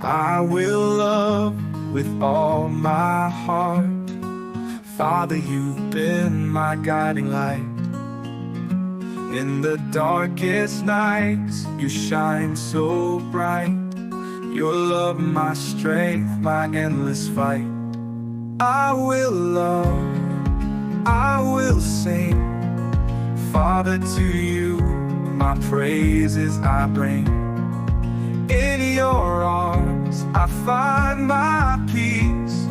I will love with all my heart. Father, you've been my guiding light. In the darkest nights, you shine so bright. Your love, my strength, my endless fight. I will love, I will sing. Father, to you my praises I bring. In your arms I find my peace.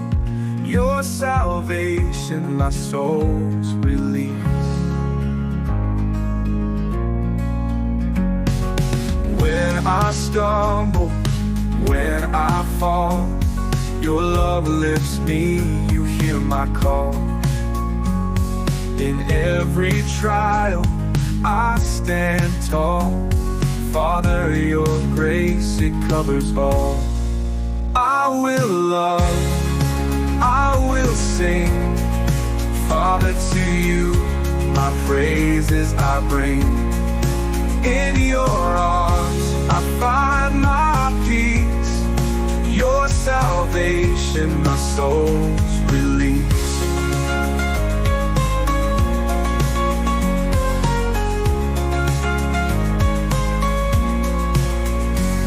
Your salvation, my soul's release. When I stumble, when I fall, your love lifts me, you hear my call. In every trial, I stand tall. Father, your grace, it covers all. I will love, I will sing. Father, to you my praises I bring. In your arms I find my peace. Your salvation, my soul's release.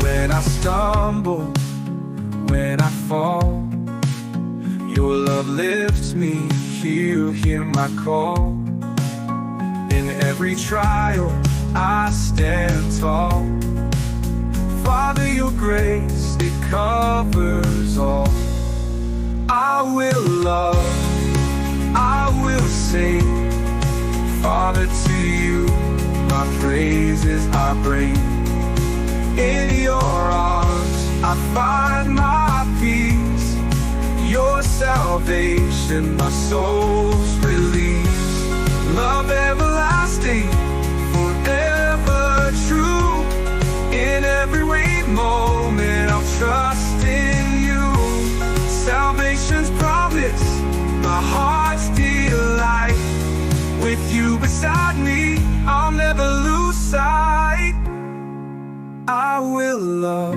When I stumble, when I fall, your love lifts me, you hear my call. In every trial, I stand tall. Father, your grace, it covers all. I will love, I will sing. Father, to you my praises I bring. In your arms I find my peace. Your salvation, my soul's release. Love everlasting, forever true. In every weak moment I'll trust in you. Salvation's promise, my heart's delight. With you beside me, I'll never lose sight. I will love,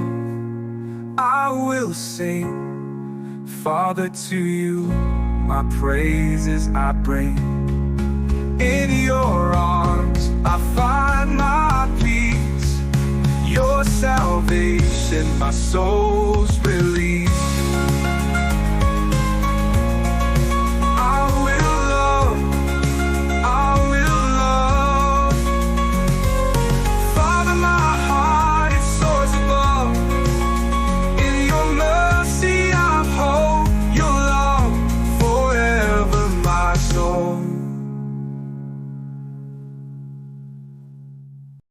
I will sing. Father, to you my praises I bring. In your arms I find my peace. Your salvation, my soul